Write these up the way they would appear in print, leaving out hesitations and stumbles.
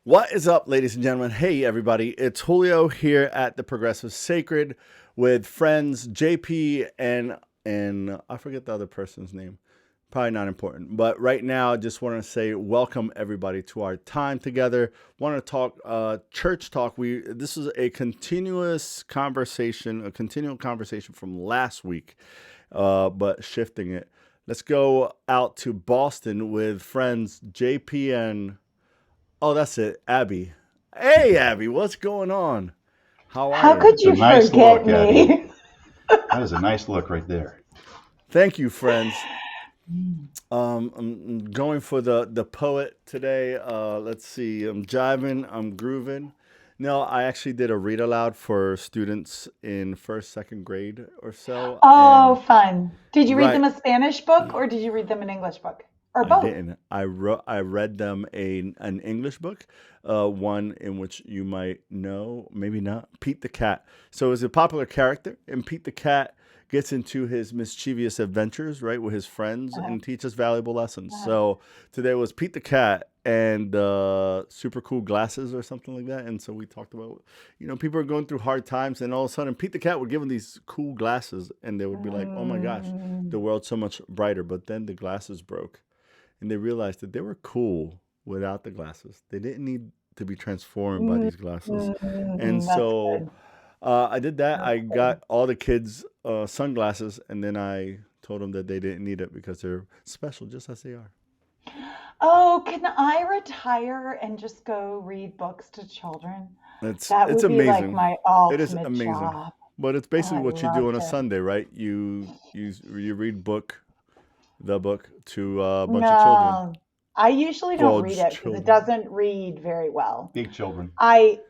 What is up, ladies and gentlemen? Hey, everybody. It's Julio here at the Progressive Sacred with friends JP and I forget the other person's name. Probably not important. But right now, I just want to say welcome, everybody, to our time together. Want to talk church talk. This is a continual conversation from last week, but shifting it. Let's go out to Boston with friends JP and... Oh, that's it. Abby. Hey, Abby, what's going on? How are you? How could you forget me? That is a nice look right there. Thank you, friends. I'm going for the poet today. Let's see. I'm jiving. I'm grooving. No, I actually did a read aloud for students in first, second grade or so. Oh, fun. Did you read Right. them a Spanish book or did you read them an English book? Or I both? didn't. I read them an English book, one in which you might know, maybe not, Pete the Cat. So he's a popular character, and Pete the Cat gets into his mischievous adventures, right, with his friends and teaches valuable lessons. So today was Pete the Cat and super cool glasses or something like that. And so we talked about, people are going through hard times, and all of a sudden Pete the Cat would give them these cool glasses, and they would be like, oh my gosh, the world's so much brighter. But then the glasses broke. And they realized that they were cool without the glasses. They didn't need to be transformed by these glasses. And That's so good. I did that. I That's got all the kids sunglasses, and then I told them that they didn't need it because they're special just as they are. Oh, can I retire and just go read books to children? It's That would be like amazing. my It is ultimate amazing. job. But it's Oh, basically I what you do on loved a it. Sunday, right? You read the book to a bunch of children. No, I usually don't read Fudge it because it children. doesn't read very well. Big children. I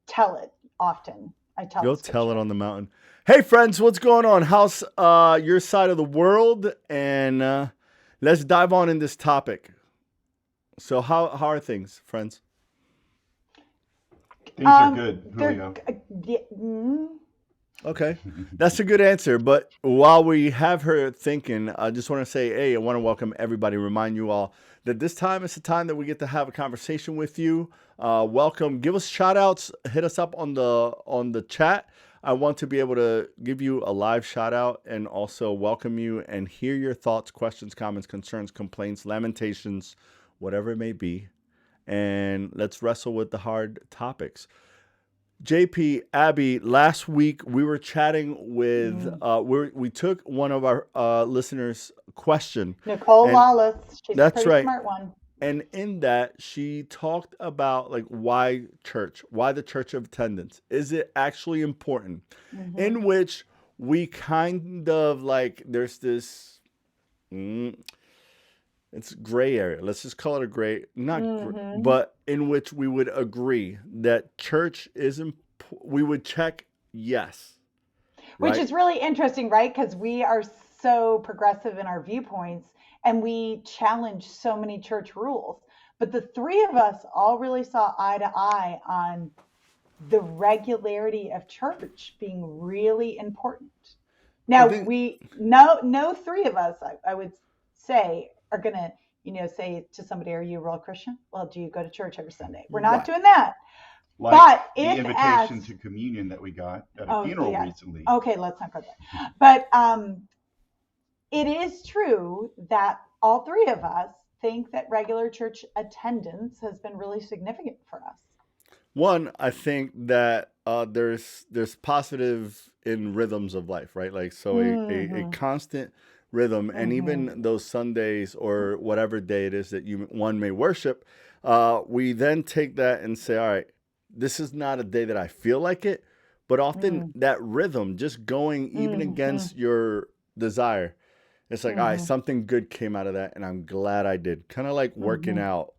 tell it often. I tell Go the tell it scripture. on the mountain. Hey, friends, what's going on? How's your side of the world? And let's dive on in this topic. So how are things, friends? Things are good, They're Julio. Okay, that's a good answer. But while we have her thinking, I just want to say, hey, I want to welcome everybody, remind you all that this time is the time that we get to have a conversation with you. Welcome. Give us shout outs. Hit us up on the chat. I want to be able to give you a live shout out and also welcome you and hear your thoughts, questions, comments, concerns, complaints, lamentations, whatever it may be. And let's wrestle with the hard topics. JP, Abby, last week we were chatting with, Mm. we took one of our listeners' question, Nicole and Lawless, she's a that's pretty right. smart one. And in that, she talked about like why church, why the church of attendance. Is it actually important? Hmm. In which we kind of like, there's this, mm, it's gray area. Let's just call it a gray, not gray, Hmm. but in which we would agree that church is we would check yes, Which right? is really interesting, right? Because we are so progressive in our viewpoints and we challenge so many church rules. But the three of us all really saw eye to eye on the regularity of church being really important. I Now, think, no three of us, I would say, are going to, say to somebody, are you a real Christian? Well, do you go to church every Sunday? We're not right. doing that. Like But the if invitation asked, to communion that we got at a oh, funeral yeah. recently. Okay, let's not go there. But it is true that all three of us think that regular church attendance has been really significant for us. One, I think that there's positive in rhythms of life, right? Like so a Hmm. constant rhythm, and Hmm. even those Sundays or whatever day it is that one may worship, we then take that and say, all right, this is not a day that I feel like it, but often Hmm. that rhythm just going even Hmm. against your desire. It's like, all right, Hmm. something good came out of that, and I'm glad I did. Kind of like working Hmm. out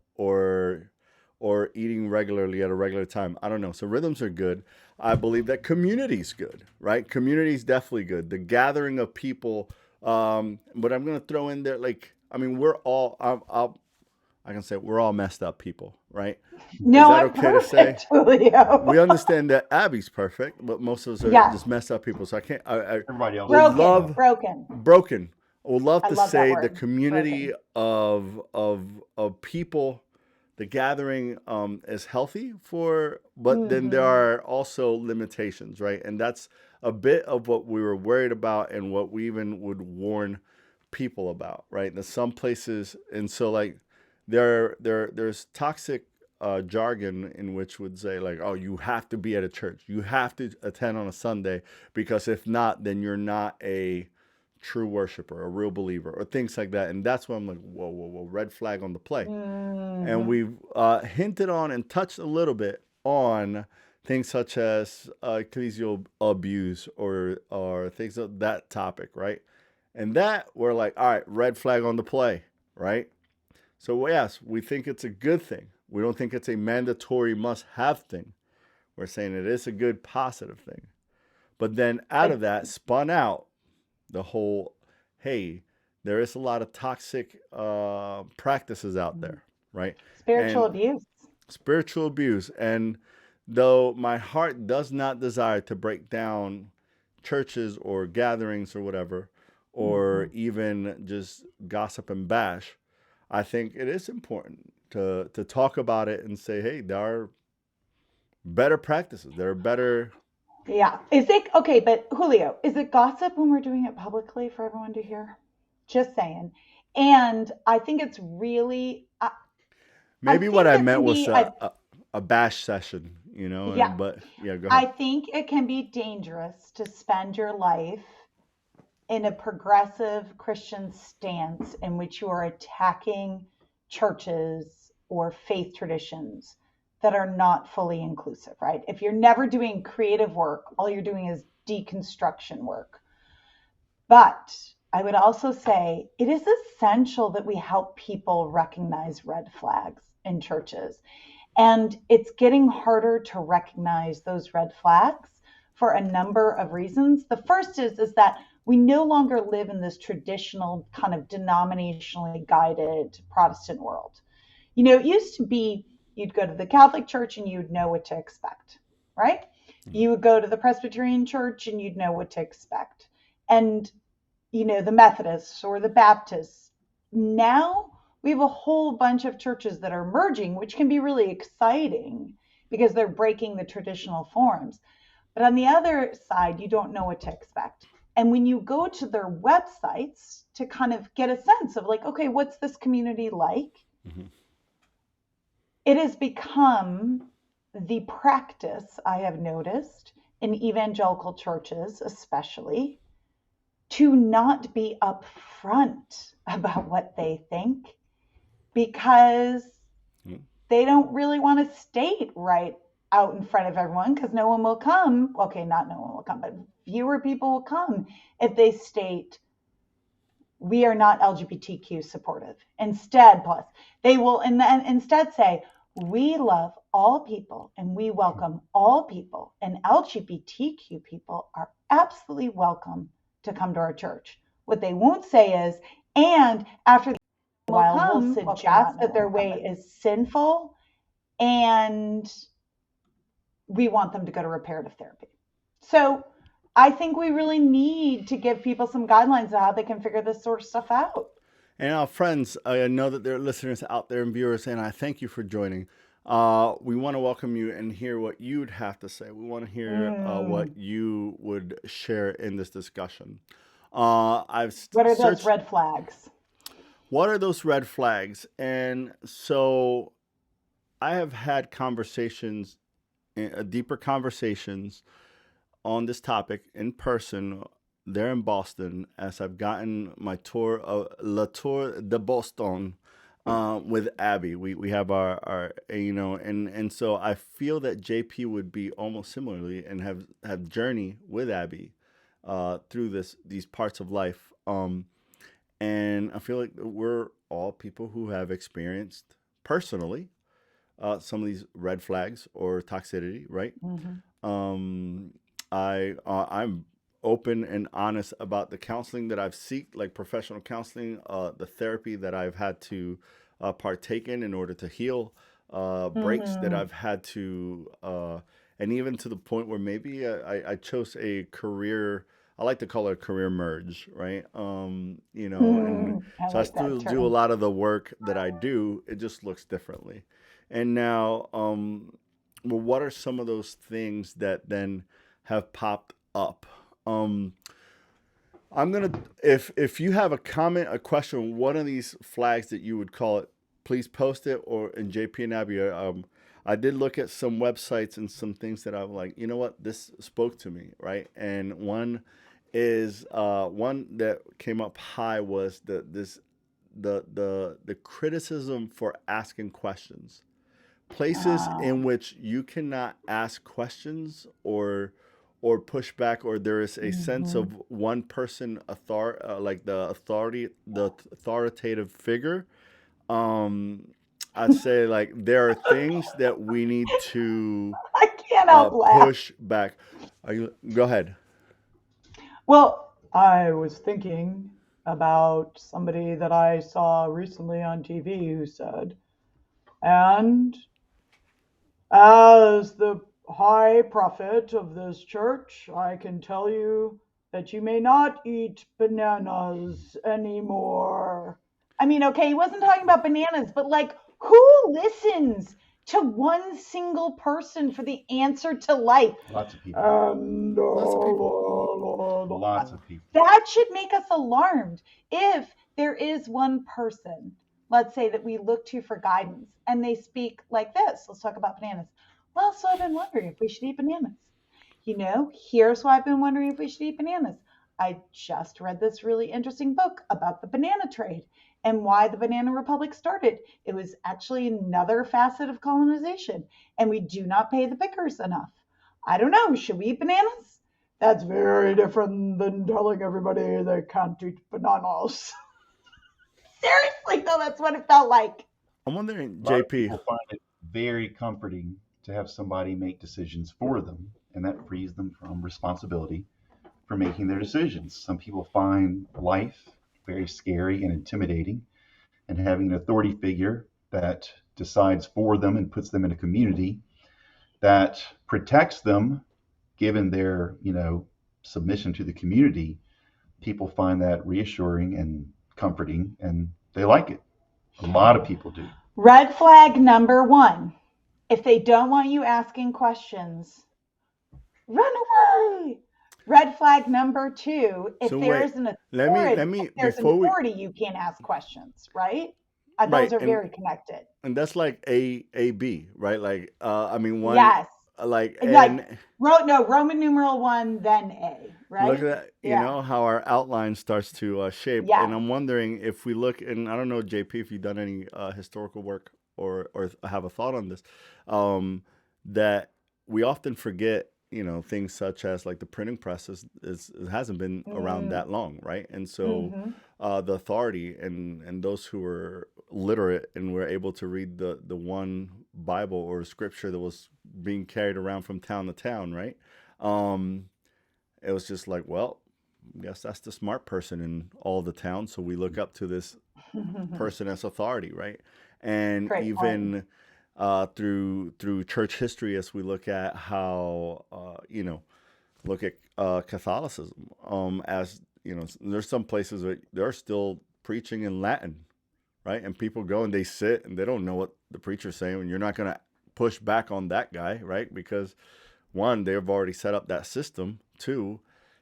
or eating regularly at a regular time. I don't know. So rhythms are good. I believe that community's good, right? Community's definitely good. The gathering of people. But I'm gonna throw in there, like, I mean, we're all. I can say we're all messed up people, right? Is No, that I'm okay to say? perfect, Julio. We understand that Abby's perfect, but most of us are Yes, just messed up people. So I can't. I Everybody else would is messed broken, up. love broken. broken. I would love I to love that say the word, community broken. of people, the gathering is healthy for, but then there Hmm. are also limitations, right? And that's a bit of what we were worried about and what we even would warn people about, right? That some places, and so like there's toxic jargon in which would say like, oh, you have to be at a church, you have to attend on a Sunday, because if not, then you're not a true worshiper, a real believer, or things like that. And that's when I'm like, whoa, whoa, whoa, red flag on the play. And Hmm. we've hinted on and touched a little bit on things such as ecclesial abuse or things of that topic, right? And that we're like, all right, red flag on the play, right? So yes, we think it's a good thing. We don't think it's a mandatory must-have thing. We're saying it is a good positive thing. But then out of that spun out the whole, hey, there is a lot of toxic practices out there, right? Spiritual And abuse. spiritual abuse. And though my heart does not desire to break down churches or gatherings or whatever, or Hmm. even just gossip and bash, I think it is important to talk about it and say, hey, there are better practices. There are better. Yeah. Is it okay? But Julio, is it gossip when we're doing it publicly for everyone to hear? Just saying. And I think it's really, I Maybe what think I it meant can was be a bash session, yeah, but yeah, go ahead. I think it can be dangerous to spend your life in a progressive Christian stance in which you are attacking churches or faith traditions that are not fully inclusive, right? If you're never doing creative work, all you're doing is deconstruction work. But I would also say it is essential that we help people recognize red flags in churches. And it's getting harder to recognize those red flags for a number of reasons. The first is that we no longer live in this traditional kind of denominationally guided Protestant world. It used to be you'd go to the Catholic Church and you'd know what to expect, right? You would go to the Presbyterian Church and you'd know what to expect. And the Methodists or the Baptists. Now we have a whole bunch of churches that are merging, which can be really exciting because they're breaking the traditional forms. But on the other side, you don't know what to expect. And when you go to their websites to kind of get a sense of like, okay, what's this community like? Mm-hmm. It has become the practice, I have noticed, in evangelical churches, especially, to not be upfront about what they think because they don't really want to state right out in front of everyone because no one will come. Okay, not no one will come, but fewer people will come if they state we are not LGBTQ supportive. Instead, plus they will and then instead say we love all people and we welcome all people, and LGBTQ people are absolutely welcome to come to our church. What they won't say is, and after a while, will suggest that their way is sinful and we want them to go to reparative therapy. So I think we really need to give people some guidelines of how they can figure this sort of stuff out. And our friends, I know that there are listeners out there and viewers, and I thank you for joining. We want to welcome you and hear what you'd have to say. We want to hear what you would share in this discussion. I've What are searched, those red flags? What are those red flags? And so I have had conversations, deeper conversations on this topic in person there in Boston as I've gotten my tour of La Tour de Boston with Abby. We have our and so I feel that JP would be almost similarly and have journey with Abby through these parts of life. And I feel like we're all people who have experienced personally some of these red flags or toxicity, right? I'm open and honest about the counseling that I've sought, like professional counseling, the therapy that I've had to partake in order to heal, breaks that I've had to, and even to the point where maybe I chose a career. I like to call it a career merge, right? And so I still do a lot of the work that I do. It just looks differently. And now, well, what are some of those things that then have popped up? I'm gonna if you have a comment, a question, one of these flags that you would call it, please post it. Or in JP and Abby, I did look at some websites and some things that I'm like, you know what, this spoke to me, right? And one is one that came up high was the criticism for asking questions. Places in which you cannot ask questions or push back, or there is a sense of one person like the authoritative figure. I'd say like there are things that we need to I can't help laugh. push back. Go ahead. Well, I was thinking about somebody that I saw recently on TV who said, and as the high prophet of this church, I can tell you that you may not eat bananas anymore. I mean, okay, he wasn't talking about bananas, but like, who listens to one single person for the answer to life? Lots of people. And Lots of people. Lots of people. that should make us alarmed. If there is one person, let's say, that we look to for guidance and they speak like this, let's talk about bananas. Well, so I've been wondering if we should eat bananas. Here's why I've been wondering if we should eat bananas. I just read this really interesting book about the banana trade and why the Banana Republic started. It was actually another facet of colonization, and we do not pay the pickers enough. I don't know, should we eat bananas? That's very different than telling everybody they can't eat bananas. Seriously, though, that's what it felt like. I'm wondering, A lot of JP. people find it very comforting to have somebody make decisions for them, and that frees them from responsibility for making their decisions. Some people find life very scary and intimidating, and having an authority figure that decides for them and puts them in a community that protects them, given their submission to the community, people find that reassuring and comforting, and they like it. A lot of people do. Red flag number one: if they don't want you asking questions, run away. Red flag number 2, if So there wait, is an let authority, if me there's an before we authority, you can't ask questions, right? Those right, are very connected. and that's like A B, right? Like I mean one Yes. like Like, and no, Roman numeral 1, then A, look right? at Yeah. how our outline starts to shape, and Yes. I'm wondering if we look, and I don't know, JP, if you've done any historical work or have a thought on this, um, that we often forget, things such as like the printing press it hasn't been around Mm, that long, right? And so mm-hmm. the authority and those who were literate and were able to read the one Bible or scripture that was being carried around from town to town, right? Um, it was just like, well, I guess that's the smart person in all the town. So we look up to this person as authority, right? And Great point. even through church history, as we look at how look at Catholicism, as there's some places that they're still preaching in Latin, right? And people go and they sit and they don't know what the preacher's saying, and you're not going to push back on that guy, right? Because one, they've already set up that system. Two,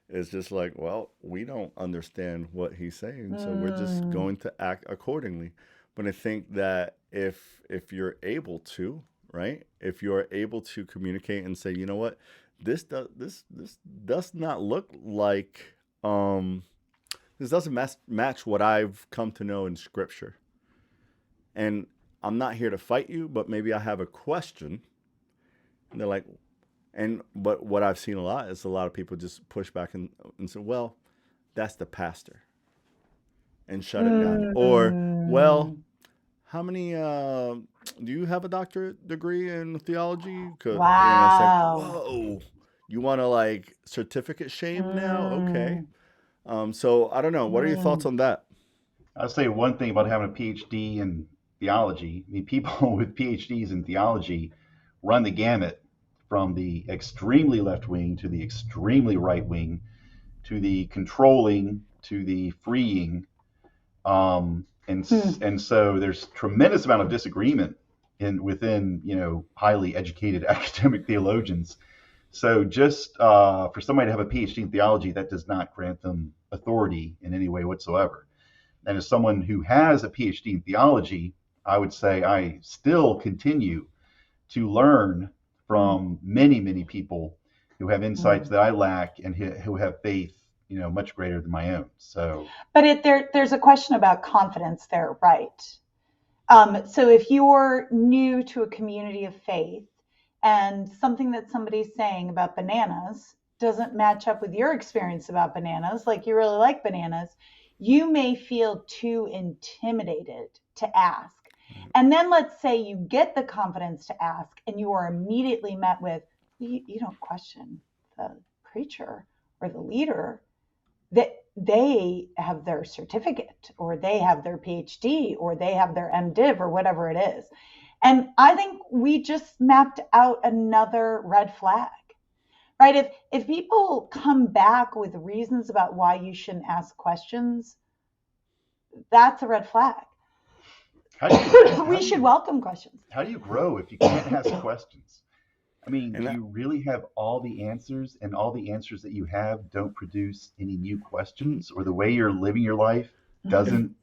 it's just like, well, we don't understand what he's saying, so we're just Mm, going to act accordingly. But I think that if you're able to, right, if you're able to communicate and say, you know what, this does not look like this doesn't match what I've come to know in Scripture, and I'm not here to fight you, but maybe I have a question. And they're like, but what I've seen a lot is a lot of people just push back and say, well, that's the pastor, and shut it down. Or, well, mm. how many do you have a doctorate degree in theology? It's like, Wow. whoa, you want to like certificate shame now? Okay. Mm, So I don't know. What are your thoughts mm. on that? I'll say one thing about having a PhD in theology. I mean, people with PhDs in theology run the gamut from the extremely left wing to the extremely right wing to the controlling to the freeing. Hmm. And so there's tremendous amount of disagreement within highly educated academic theologians. So just for somebody to have a PhD in theology, that does not grant them authority in any way whatsoever. And as someone who has a PhD in theology, I would say I still continue to learn Mm, from many, many people who have insights mm. that I lack and who have faith, much greater than my own. So But there's a question about confidence there, right? So if you're new to a community of faith and something that somebody's saying about bananas doesn't match up with your experience about bananas, like you really like bananas, you may feel too intimidated to ask. And then let's say you get the confidence to ask and you are immediately met with, you don't question the preacher or the leader, that they have their certificate or they have their PhD or they have their MDiv or whatever it is. And I think we just mapped out another red flag, right? If people come back with reasons about why you shouldn't ask questions, that's a red flag. how do you how We do should you welcome questions. how do you grow if you can't ask questions? I mean, And do you really have all the answers, and all the answers that you have don't produce any new questions, or the way you're living your life if doesn't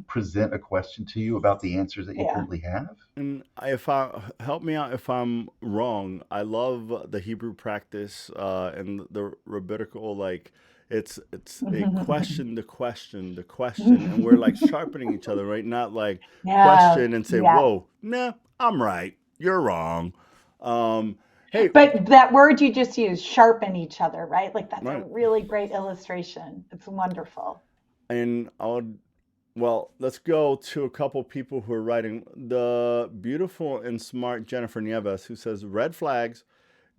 present a question to you about the answers that you Yeah. currently have? And if I help me out if I'm wrong, I love the Hebrew practice and the rabbinical, like it's a question, the question, and we're like sharpening each other, right? Not like Yeah. question and say, Yes. "Whoa, nah, I'm right, you're wrong." Um, hey, But that word you just used, sharpen each other, right? Like that's a right, really great illustration. It's wonderful. and well, let's go to a couple people who are writing. The beautiful and smart Jennifer Nieves, who says, red flags,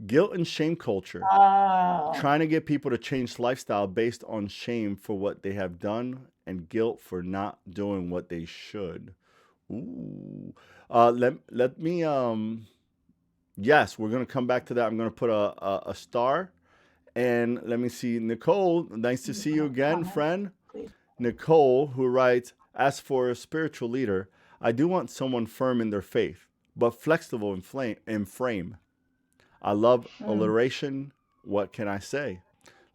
guilt and shame culture, Oh. trying to get people to change lifestyle based on shame for what they have done and guilt for not doing what they should. Ooh. Let me, yes, we're going to come back to that. I'm going to put a star. And let me see, Nicole, nice to You see put you a again, comment, friend. please. Nicole, who writes, as for a spiritual leader, I do want someone firm in their faith, but flexible in frame. I love Mm, alliteration, What can I say?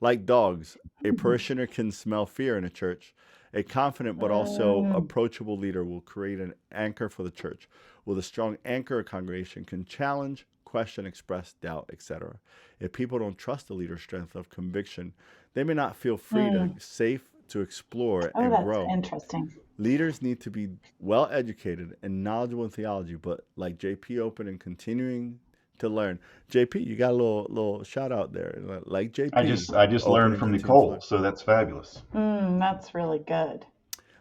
Like dogs, a parishioner can smell fear in a church. A confident but also Mm, approachable leader will create an anchor for the church. With a strong anchor, a congregation can challenge, question, express doubt, etc. If people don't trust the leader's strength of conviction, they may not feel free to mm. safe to explore Oh, and that's grow. interesting. Leaders need to be well educated and knowledgeable in theology, but like JP open and continuing to learn. JP, you got a little shout out there. Like JP, I just open learned and from continue to Nicole, learn. so that's fabulous. That's really good.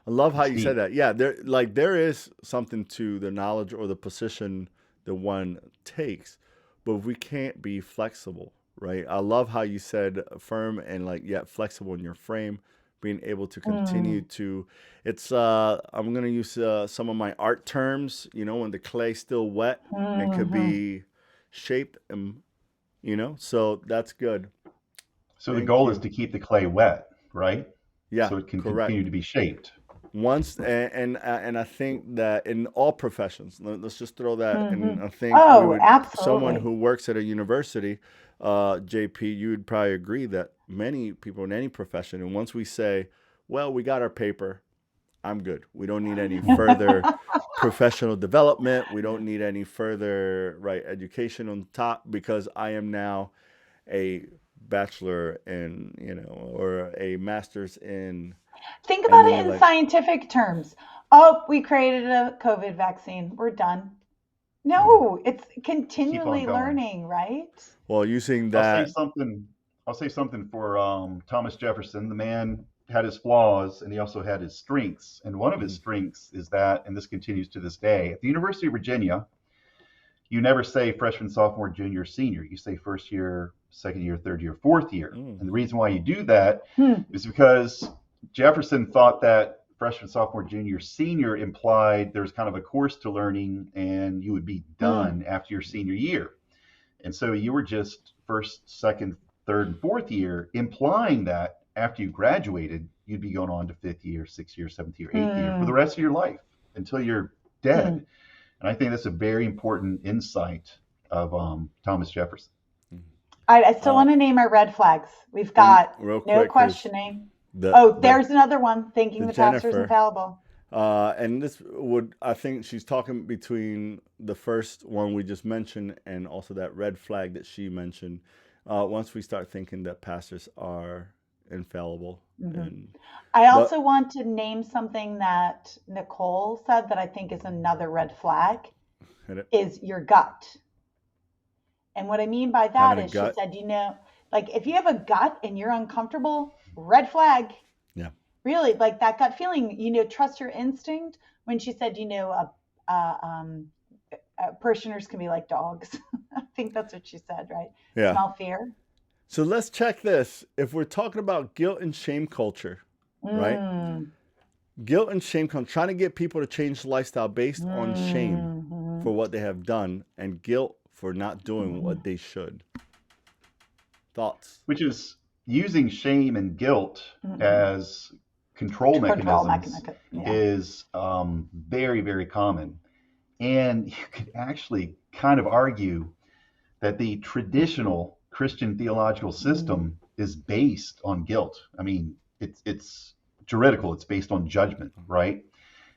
I love how It's you said deep. that. Yeah, there is something to the knowledge or the position that one takes, but we can't be flexible, right? I love how you said firm and like yet flexible in your frame, being able to continue Mm, to. It's I'm gonna use some of my art terms. You know, when the clay's still wet and could hmm be shaped, and so that's good. So the Thank goal is you. to keep the clay wet, right? Yeah, So it can continue correct. to be shaped. Once and I think that in all professions, let's just throw that. hmm And I think we Oh, would someone absolutely. who works at a university, JP, you would probably agree that many people in any profession, and once we say, well, we got our paper, I'm good. We don't need any further professional development. We don't need any further right education on top because I am now a bachelor in or a master's in, Think and about then it you're in like, scientific terms. Oh, we created a COVID vaccine. We're done. yeah. No, it's Keep on continually going. learning, right? Well, using I'll say that. something. I'll say something for Thomas Jefferson. The man had his flaws, and he also had his strengths. And one of his Mhm. strengths is that, and this continues to this day, at the University of Virginia, you never say freshman, sophomore, junior, senior. You say first year, second year, third year, fourth year. Mm. And the reason why you do that Hmm. is because Jefferson thought that freshman, sophomore, junior, senior implied there's kind of a course to learning and you would be Hmm. done after your senior year. And so you were just first, second, third, and fourth year, implying that after you graduated, you'd be going on to fifth year, sixth year, seventh year, eighth year for the Hmm. rest of your life until you're Hmm. dead. And I think that's a very important insight of Thomas Jefferson. Mhm. I still Uh, want to name our red flags. We've and got real no quick, because questioning. the Oh, the there's another one. the Thinking the pastor's Jennifer, infallible. and this would, I think she's talking between the first one we just mentioned and also that red flag that she mentioned. Once we start thinking that pastors are infallible, hmm and I but also want to name something that Nicole said that I think is another red flag is your gut. And what I mean by that having a is she gut, said, like if you have a gut and you're uncomfortable, red flag. yeah, Really, like that gut feeling, trust your instinct. When she said, parishioners can be like dogs. I think that's what she said, right? yeah. Smell fear. So let's check this. If we're talking about guilt and shame culture, right? Mm, Guilt and shame come trying to get people to change lifestyle based on shame mm, for what they have done and guilt for not doing mm, what they should. Thoughts? Which is using shame and guilt mm. as control Control mechanisms mechanism. Yeah. is very, very common. And you could actually kind of argue that the traditional Christian theological Mm, system is based on guilt. I mean, it's juridical. It's based on judgment, right?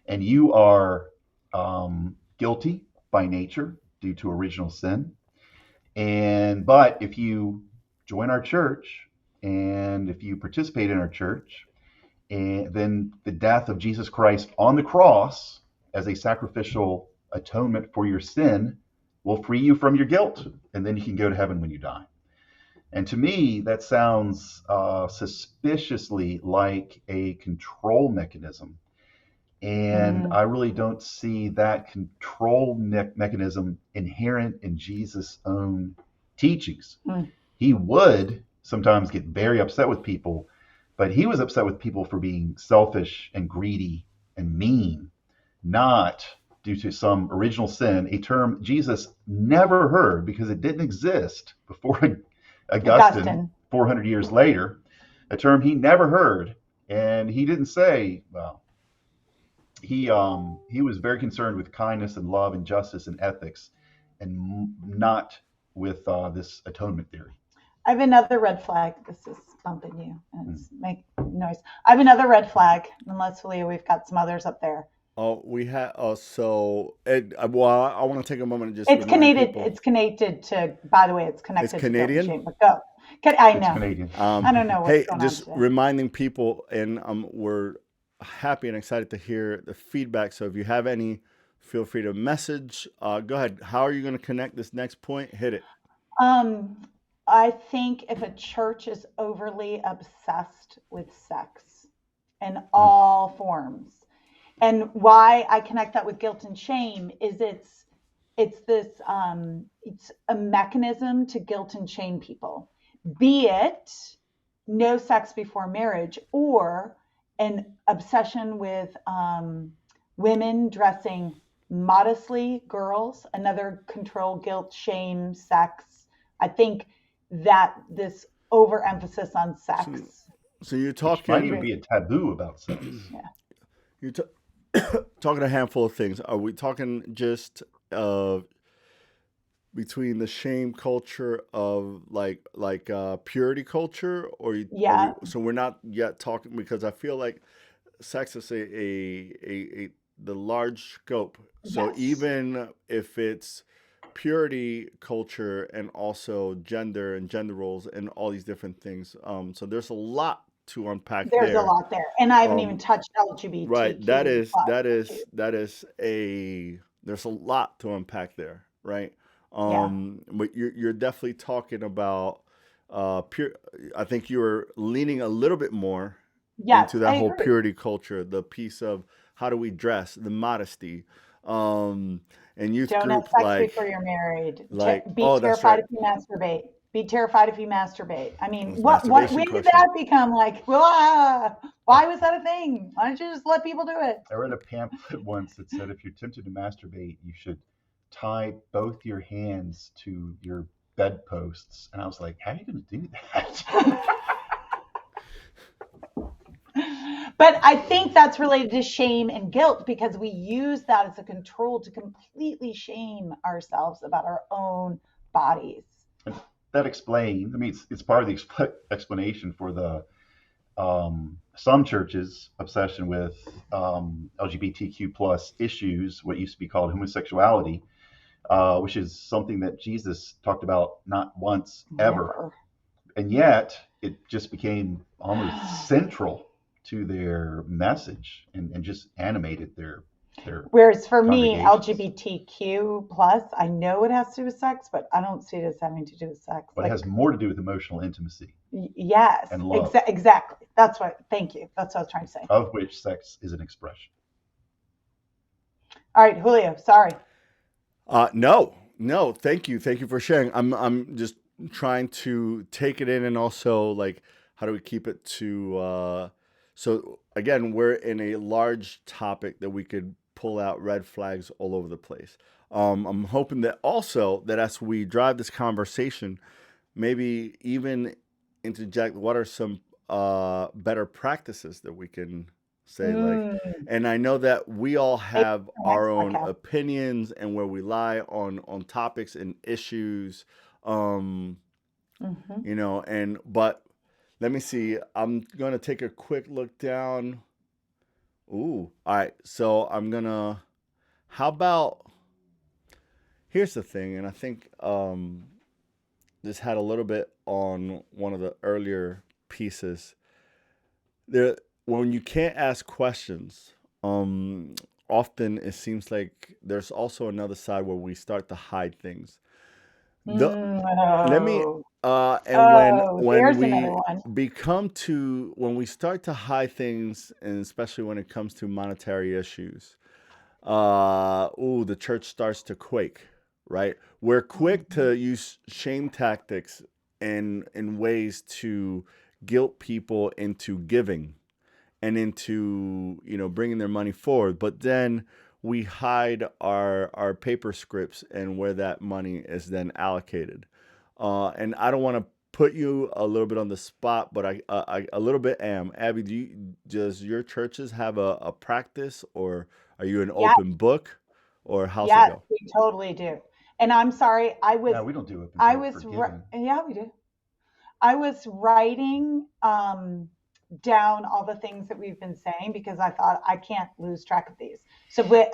And you are guilty by nature due to original sin. And but if you join our church and if you participate in our church, and then the death of Jesus Christ on the cross as a sacrificial atonement for your sin will free you from your guilt, and then you can go to heaven when you die. And to me, that sounds suspiciously like a control mechanism. And mm, I really don't see that control mechanism inherent in Jesus' own teachings. mm, He would sometimes get very upset with people, but he was upset with people for being selfish and greedy and mean, not due to some original sin, a term Jesus never heard because it didn't exist before Augustine Augustine. 400 years later, a term he never heard. And he didn't say, well, he was very concerned with kindness and love and justice and ethics and not with this atonement theory. I have another red flag. This is bumping you and it's make noise. I have another red flag. Unless Leah, we've got some others up there. Oh, we have. So, well, I want to take a moment and just It's remind connected. people It's connected to. By the way, it's it's connected to guilt and Canadian. shame. But go. I It's know. Canadian. I don't know what's Hey, going on just today. reminding people, and we're happy and excited to hear the feedback. So, if you have any, feel free to message. Go ahead. How are you going to connect this next point? Hit it. Um, I think if a church is overly obsessed with sex in Mm. all forms, and why I connect that with guilt and shame is it's a mechanism to guilt and shame people, be it no sex before marriage or an obsession with women dressing modestly, girls, another control, guilt, shame, sex. I think that this overemphasis on So, sex. so you're Which might even talking. be a taboo about sex. Yeah. You're talking a handful of things. Are we talking just between the shame culture of purity culture, or Yeah. so we're not yet talking, because I feel like sex is a the large scope. So Yes. even if it's purity culture and also gender and gender roles and all these different things, so there's a lot to unpack There's a there. lot there. And I haven't even Um, touched right. That LGBTQ is plus that issues. is that is a there's a lot to unpack there, right? Yeah. But you're definitely talking about pure. I think you were leaning a little bit more into Yes, that I whole agree. purity culture, the piece of how do we dress, the modesty, um, and youth Don't have group sex before you're married. Be oh, that's terrified right. if you masturbate. Be terrified if you masturbate. I mean, It's what masturbation when did question. that become like, why was that a thing? Why don't you just let people do it? I read a pamphlet once that said if you're tempted to masturbate, you should tie both your hands to your bedposts. And I was like, how are you going to do that? But I think that's related to shame and guilt because we use that as a control to completely shame ourselves about our own bodies. And that explains, I mean, it's part of the explanation for the some churches' obsession with LGBTQ plus issues, what used to be called homosexuality, which is something that Jesus talked about not once ever, Never. and yet it just became almost central to their message and just animated their Whereas for me, congregations. LGBTQ plus, I know it has to do with sex, but I don't see it as having to do with sex. But it has Like, more to do with emotional intimacy yes, and love, exactly. That's what. Thank you. That's what I was trying to say. of which sex is an expression. All right, Julio. Sorry. No, no, thank you for sharing. I'm just trying to take it in, and also like how do we keep it to so again, we're in a large topic that we could pull out red flags all over the place. I'm hoping that also that as we drive this conversation, maybe even interject what are some better practices that we can say, like, Mm, and I know that we all maybe have for our next own podcast. opinions and where we lie on topics and issues, um Hmm. and but let me see, I'm gonna take a quick look down. Ooh, all right, so I'm gonna, how about, here's the thing, and I think this had a little bit on one of the earlier pieces there. When you can't ask questions, um often it seems like there's also another side where we start to hide things. The let me Oh, and when there's another we one. when we start to hide things, and especially when it comes to monetary issues, the church starts to quake, right? We're quick Mhm. to use shame tactics in ways to guilt people into giving and into bringing their money forward, but then we hide our paper scripts and where that money is then allocated. And I don't want to put you a little bit on the spot, but I a little bit am. Abby, does your churches have a practice, or are you an Yes, open book, or how's it yes, go? we totally do. And I'm sorry, No, we don't do open I book was, for giving. yeah, we do. was writing down all the things that we've been saying because I thought I can't lose track of these.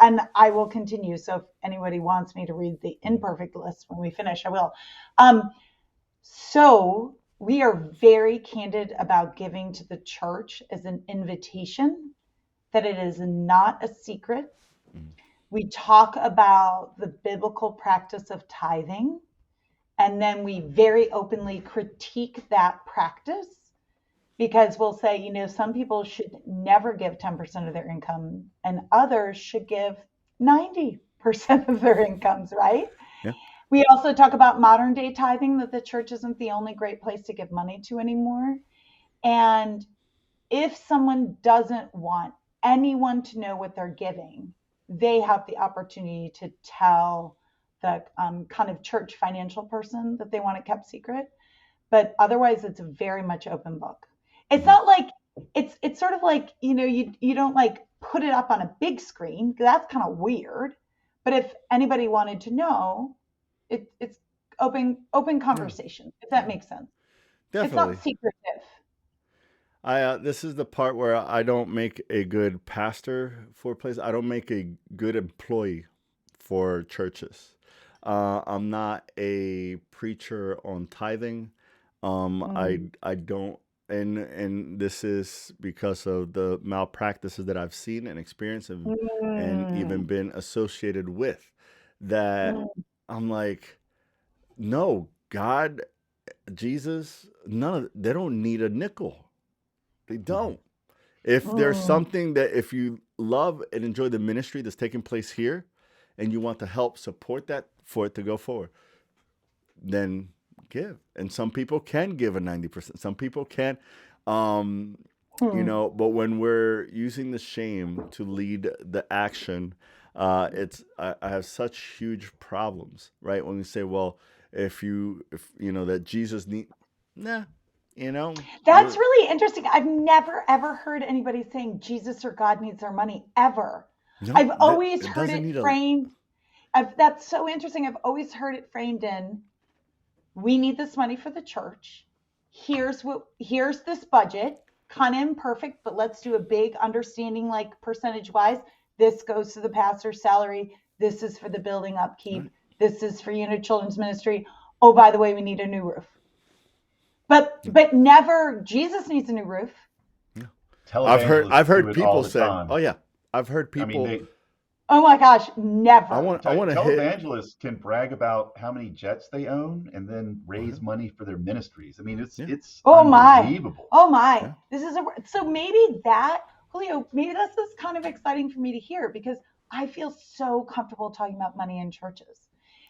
And I will continue. So if anybody wants me to read the imperfect list when we finish, I will. So we are very candid about giving to the church as an invitation, that it is not a secret. We talk about the biblical practice of tithing, and then we very openly critique that practice, because we'll say, some people should never give 10% of their income and others should give 90% of their incomes, right? Yeah. We also talk about modern day tithing, that the church isn't the only great place to give money to anymore. And if someone doesn't want anyone to know what they're giving, they have the opportunity to tell the kind of church financial person that they want it kept secret. But otherwise, it's a very much open book. It's not like, it's sort of like, you don't like put it up on a big screen. That's kind of weird. But if anybody wanted to know, it's open conversation, if that makes sense. Definitely. It's not secretive. This is the part where I don't make a good pastor for a place. I don't make a good employee for churches. I'm not a preacher on tithing. I don't, and this is because of the malpractices that I've seen and experienced and even been associated with. That I'm like, no, God, Jesus, they don't need a nickel. They don't. If there's something that, if you love and enjoy the ministry that's taking place here and you want to help support that for it to go forward, then give. And some people can give a 90%. Some people can, but when we're using the shame to lead the action, I have such huge problems, right? When we say, well, if that Jesus nah, That's really interesting. I've never ever heard anybody saying Jesus or God needs our money ever. no, I've that always it heard doesn't it need a framed. That's so interesting. I've always heard it framed in, we need this money for the church. Here's this budget, kind of imperfect, but let's do a big understanding, like percentage wise. This goes to the pastor's salary. This is for the building upkeep. Right. This is for children's ministry. Oh, by the way, we need a new roof. But never, Jesus needs a new roof. I've Televangelists heard do it all people the say, time. oh yeah, I've heard I mean, people. Oh my gosh, never. I want to hit. televangelists can brag about how many jets they own and then raise money for their ministries. I mean, it's Oh my. unbelievable. Oh my. Yeah. This is so maybe that, Julio, maybe this is kind of exciting for me to hear, because I feel so comfortable talking about money in churches.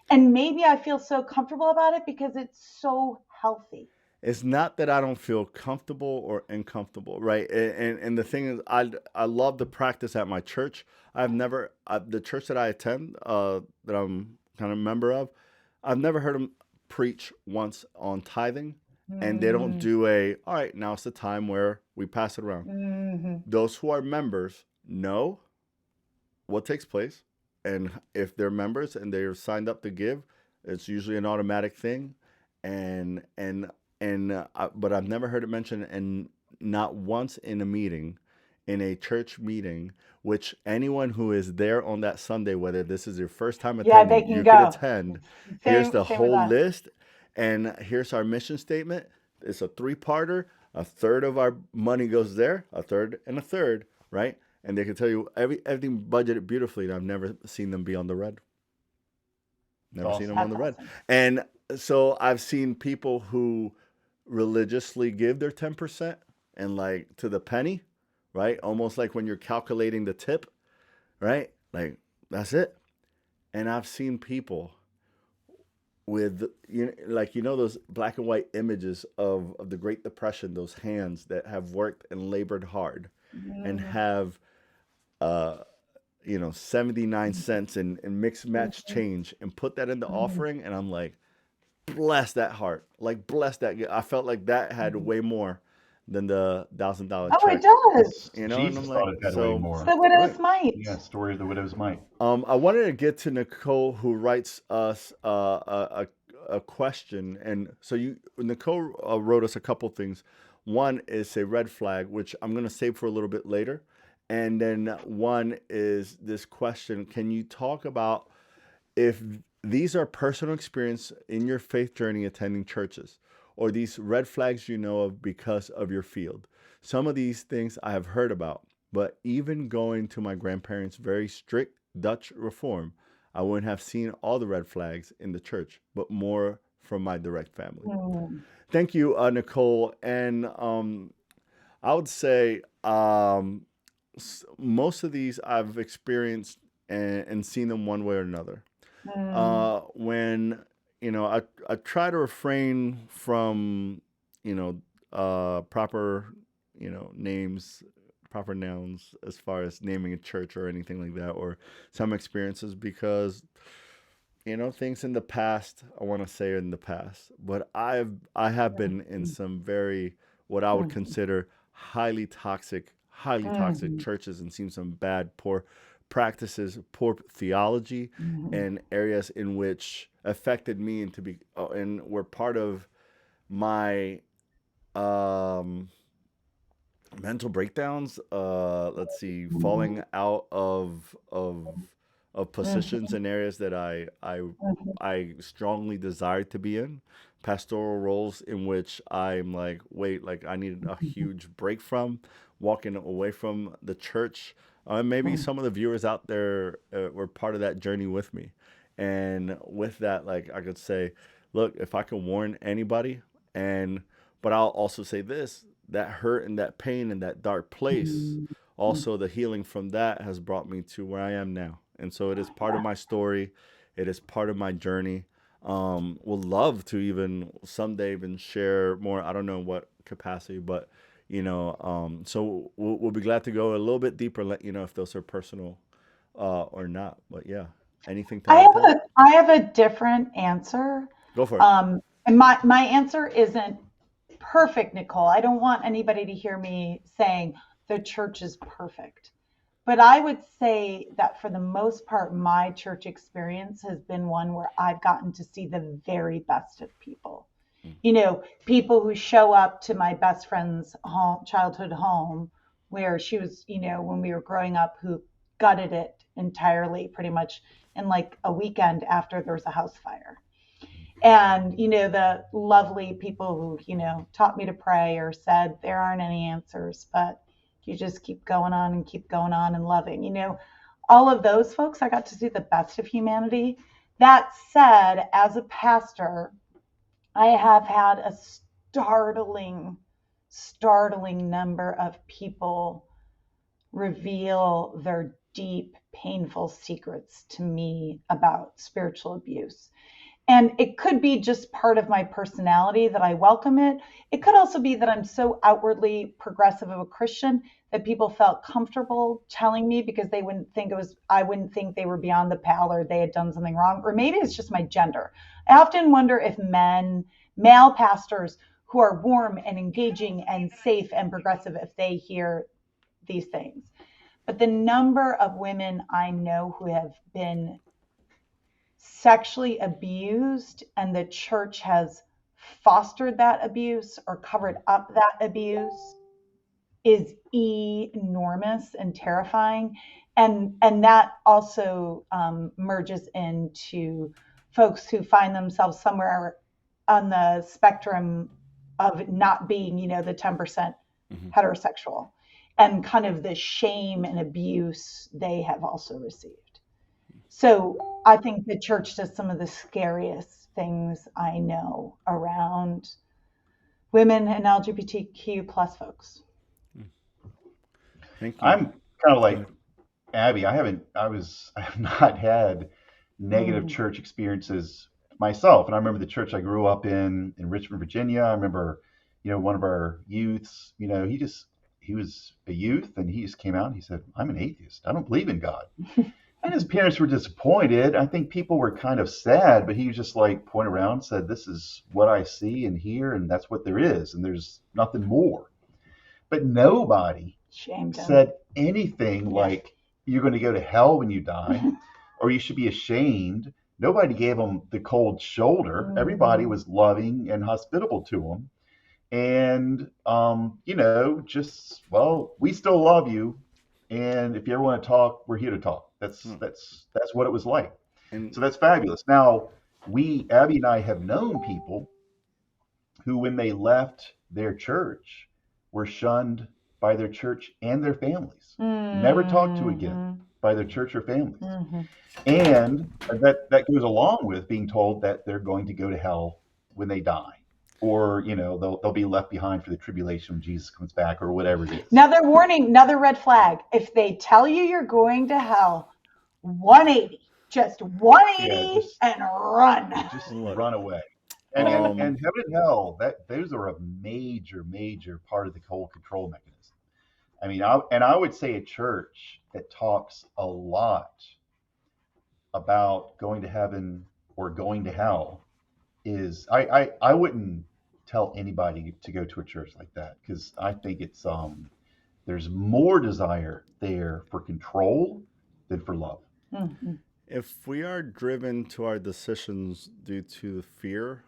And maybe I feel so comfortable about it because it's so healthy. It's not that I don't feel comfortable or uncomfortable, right? And the thing is, I love the practice at my church. I've never the church that I attend, that I'm kind of a member of, I've never heard them preach once on tithing, and they don't do all right, now it's the time where we pass it around. Those who are members know what takes place, and if they're members and they're signed up to give, it's usually an automatic thing, but I've never heard it mentioned, and not once in a church meeting, which anyone who is there on that Sunday, whether this is your first time attending, you can attend. Here's the whole list, and here's our mission statement. It's a 3-parter. A third of our money goes there, a third and a third, right? And they can tell you everything budgeted beautifully, and I've never seen them be on the red. Never seen them on the red. And so I've seen people who religiously give their 10% and like to the penny, right? Almost like when you're calculating the tip, right? Like that's it. And I've seen people with those black and white images of the Great Depression, those hands that have worked and labored hard and have 79 cents in mixed match change and put that in the offering, and I'm like, bless that heart, like bless that. I felt like that had way more than the $1,000 check. Oh, it does. Jesus and I'm thought like, it had way more. It's the widow's mite. Yeah, story of the widow's mite. I wanted to get to Nicole, who writes us a question, and so Nicole wrote us a couple things. One is a red flag, which I'm going to save for a little bit later, and then one is this question: can you talk about if these are personal experience in your faith journey attending churches, or these red flags you know of because of your field? Some of these things I have heard about, but even going to my grandparents' very strict Dutch reform, I wouldn't have seen all the red flags in the church, but more from my direct family. Mm, Thank you, Nicole. And I would say most of these I've experienced and seen them one way or another. mm, When I try to refrain from proper names, proper nouns as far as naming a church or anything like that, or some experiences, because things in the past, I want to say are in the past, but I have been in some very, what I would mm, consider highly toxic mm, churches, and seen some bad, poor practices, poor theology, mm, and areas in which affected me and and were part of my um mental breakdowns. Let's see, mm, falling out of positions mm, in areas that I strongly desired to be in, pastoral roles in which I'm like, wait, like I needed a huge break from, walking away from the church. Maybe mm, some of the viewers out there were part of that journey with me, and with that, like I could say, look, if I can warn anybody, and but I'll also say this: that hurt and that pain and that dark place, mm, mm. also the healing from that has brought me to where I am now. And so it is part of Yeah. my story. It is part of my journey. Would love to even someday even share more. I don't know what capacity, but so we'll be glad to go a little bit deeper, let you know if those are personal or not. But yeah, anything to add to that? I have a different answer. Go for it. And my answer isn't perfect, Nicole. I don't want anybody to hear me saying the church is perfect. But I would say that for the most part, my church experience has been one where I've gotten to see the very best of people. Mm, People who show up to my best friend's home, childhood home, where she was, when we were growing up, who gutted it entirely, pretty much in like a weekend after there was a house fire. And, the lovely people who, taught me to pray or said there aren't any answers, but you just keep going on and keep going on and loving. All of those folks, I got to see the best of humanity. That said, as a pastor, I have had a startling number of people reveal their deep, painful secrets to me about spiritual abuse. And it could be just part of my personality that I welcome it. It could also be that I'm so outwardly progressive of a Christian that people felt comfortable telling me because I wouldn't think they were beyond the pale or they had done something wrong. Or maybe it's just my gender. I often wonder if male pastors who are warm and engaging and safe and progressive, if they hear these things. But the number of women I know who have been sexually abused and the church has fostered that abuse or covered up that abuse is enormous and terrifying. And that also merges into folks who find themselves somewhere on the spectrum of not being, the 10% mhm. heterosexual, and kind of the shame and abuse they have also received. So I think the church does some of the scariest things I know around women and LGBTQ plus folks. Mm. Thank you. I'm kind of Go like ahead. Abby. I have not had negative Mm, church experiences myself. And I remember the church I grew up in Richmond, Virginia. I remember, one of our youths, he was a youth and he just came out and he said, I'm an atheist. I don't believe in God. And his parents were disappointed. I think people were kind of sad, but he was just like pointed around and said, this is what I see and hear, and that's what there is, and there's nothing more. But nobody shamed him. said anything Yeah. like you're going to go to hell when you die, or you should be ashamed nobody gave them the cold shoulder. Everybody Mhm. was loving and hospitable to them. And, you know, just, well, we still love you. And if you ever want to talk, we're here to talk. That's, Hmm. that's, that's what it was like. And So that's fabulous. Now, Abby and I have known people who, when they left their church, were shunned by their church and their families, never talked to again Mhm. by their church or families. Mhm. And that goes along with being told that they're going to go to hell when they die, or you know they'll be left behind for the tribulation when Jesus comes back, or whatever it is. Another warning, another red flag. If they tell you you're going to hell, 180, just Yeah, 180 and run. just look, run away. And um, heaven and hell, that those are a major part of the whole control mechanism. I mean, I would say a church that talks a lot about going to heaven or going to hell is I wouldn't tell anybody to go to a church like that, because I think it's there's more desire there for control than for love. Mhm. if we are driven to our decisions due to the fear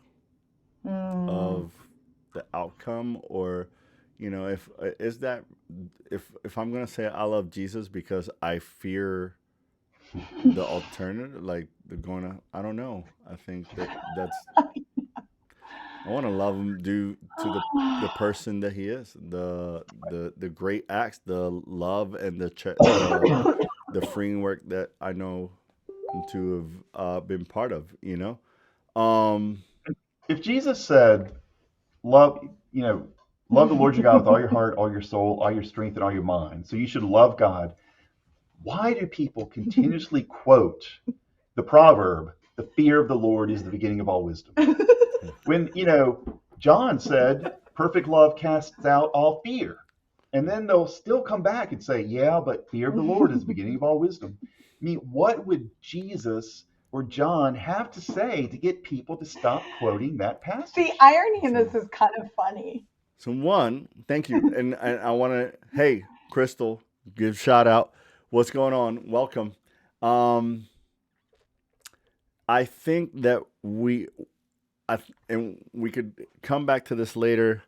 Mm. of the outcome, or if is that, if I'm gonna say I love Jesus because I fear the alternative, like the going to, I don't know. I think that's, I want to love him due to the person that he is, the great acts, the love, and the freeing work that I know to have been part of. Um, If Jesus said, "Love," you know, love the Lord your God with all your heart, all your soul, all your strength, and all your mind, so you should love God. Why do people continuously quote the proverb, "The fear of the Lord is the beginning of all wisdom"? When, John said, "Perfect love casts out all fear." And then they'll still come back and say, "Yeah, but fear of the Lord is the beginning of all wisdom." I mean, what would Jesus or John have to say to get people to stop quoting that The passage? irony in so this is kind of funny. so one, thank you, and I want to, hey, Crystal, give shout out. What's going on? Welcome. Um, I think that and we could come back to this later.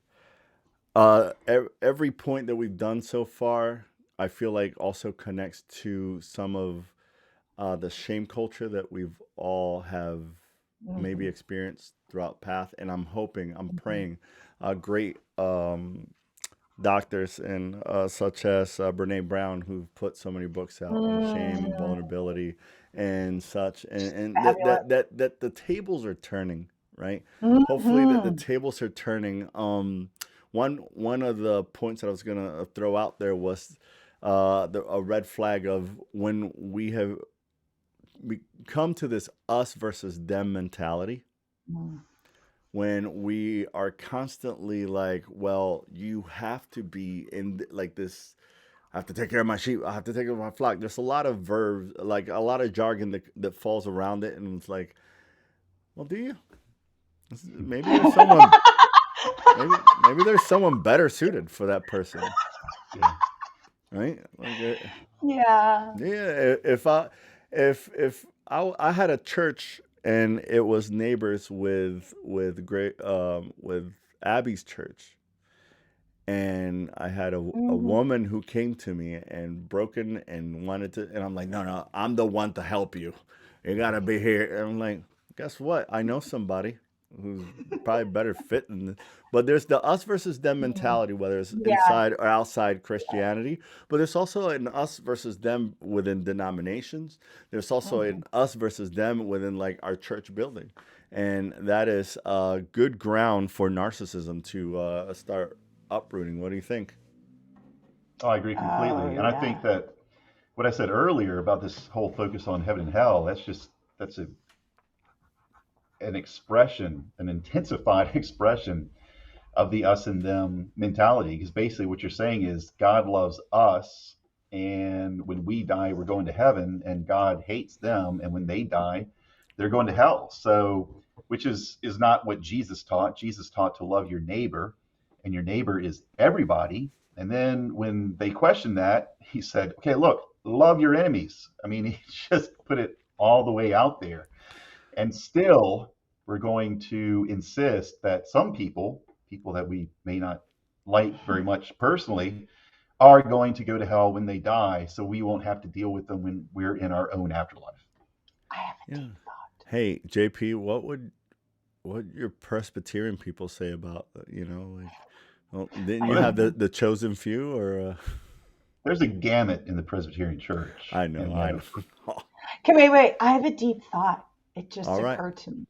Every point that we've done so far, I feel like also connects to some of the shame culture that we've all have maybe Mhm. experienced throughout path. And I'm hoping, I'm Mhm. praying, great doctors and such as Brene Brown, who've put so many books out on shame and Mm. vulnerability and such, and Fabulous. that the tables are turning, right? Hopefully that the Mhm. tables are turning. One of the points that I was gonna throw out there was a red flag of when we come to this us versus them mentality, Mm. when we are constantly like, well, you have to be in like this. I have to take care of my sheep. I have to take care of my flock. There's a lot of verbs, like a lot of jargon that falls around it, and it's like, well, do you? Maybe there's someone, maybe there's someone better suited for that person, Yeah. right? Like, Yeah. yeah. If I had a church and it was neighbors with great with Abby's church, and I had a Mhm. woman who came to me and broken and wanted to, and I'm like, no, no, I'm the one to help you. You gotta be here. And I'm like, guess what? I know somebody who's probably better fit than this. But there's the us versus them Mm. mentality, whether it's Yeah. inside or outside Christianity. But there's also an us versus them within denominations. There's also an Mhm. us versus them within like our church building. And that is good ground for narcissism to start uprooting. What do you think? Oh, I agree Oh, completely. And I yeah. think that what I said earlier about this whole focus on heaven and hell, that's an expression, an intensified expression of the us and them mentality. Because basically, what you're saying is God loves us, and when we die, we're going to heaven, and God hates them, and when they die, they're going to hell. So, which is not what Jesus taught. Jesus taught to love your neighbor, and your neighbor is everybody. And then when they questioned that, he said, "Okay, look, love your enemies." I mean, he just put it all the way out there. And still, we're going to insist that some people, people that we may not like very much personally, are going to go to hell when they die, so we won't have to deal with them when we're in our own afterlife. I have a Yeah. deep thought. Hey, JP, what your Presbyterian people say about like, well, didn't you have the chosen few or There's a gamut in the Presbyterian Church, I know, and I know. Okay, wait. I have a deep thought. It just All right. occurred to me.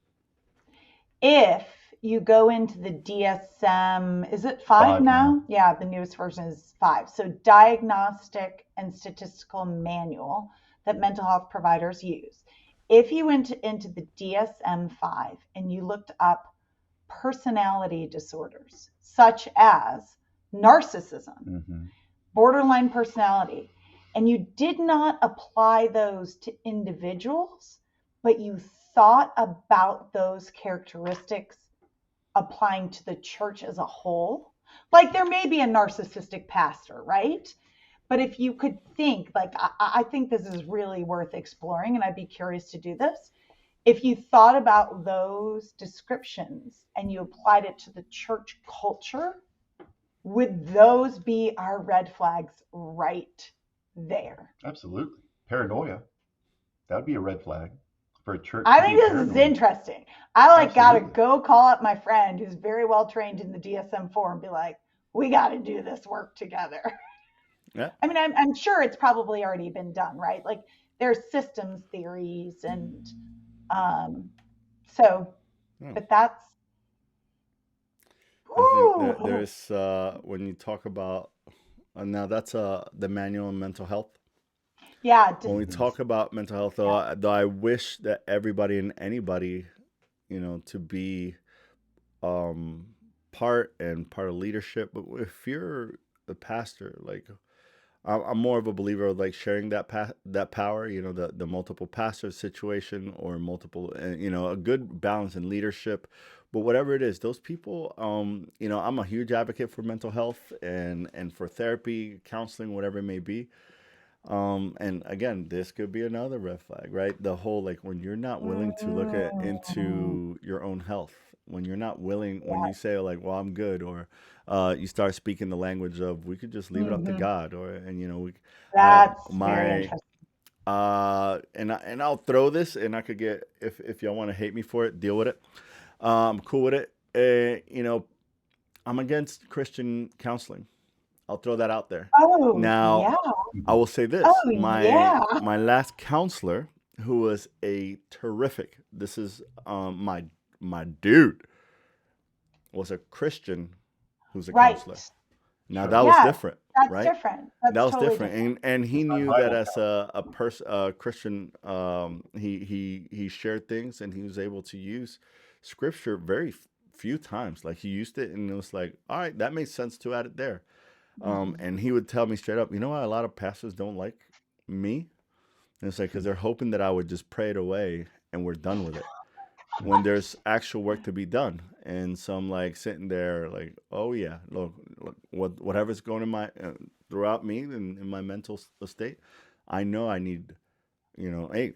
If you go into the DSM, is it 5 5 now. now? Yeah, the newest version is 5. So, Diagnostic and Statistical Manual that mental health providers use. If you went into the DSM 5 and you looked up personality disorders such as narcissism, Mm-hmm. borderline personality, and you did not apply those to individuals, but you thought about those characteristics applying to the church as a whole. Like there may be a narcissistic pastor, right? But if you could think, like, I think this is really worth exploring, and I'd be curious to do this. If you thought about those descriptions and you applied it to the church culture, would those be our red flags right there? Absolutely. Paranoia. That would be a red flag for a church I to be think this is paranoid. interesting. I gotta Absolutely. go call up my friend who's very well trained in the DSM-4 and be like, we gotta do this work together. Yeah. I mean, I'm sure it's probably already been done, right? Like there's systems theories and so, Yeah. but that's I think that ooh, there's when you talk about now that's the manual on mental health. yeah, When we Mm-hmm. talk about mental health, though, yeah, though I wish that everybody and anybody, to be um, part of leadership. But if you're the pastor, like I'm more of a believer of like sharing that power. The multiple pastor situation or multiple, a good balance in leadership. But whatever it is, those people, I'm a huge advocate for mental health and for therapy, counseling, whatever it may be. And again, this could be another red flag, right? The whole like when you're not willing to look mm, into your own health, when you're not willing, when yeah, you say like, "Well, I'm good," or you start speaking the language of, "We could just leave it up to hmm God," or and that's very my interesting. and I'll throw this, and I could get if y'all want to hate me for it, deal with it. I'm cool with it. I'm against Christian counseling. I'll throw that out there. Oh Now, yeah, I will say this: oh my yeah, my last counselor, who was a terrific. This is my dude was a Christian who's a right. counselor. Now that Sure. was Yes, different, that's right? different. That That's was totally different, different. and he It's not knew that Bible as counseling. a Christian, he shared things, and he was able to use scripture very few times. Like he used it, and it was like, all right, that makes sense to add it there. Mhm. And he would tell me straight up, you know why a lot of pastors don't like me? And it's like because they're hoping that I would just pray it away and we're done with it. When there's actual work to be done, and so I'm like sitting there, like, oh yeah, look whatever's going in my throughout me and in my mental state, I know I need, hey,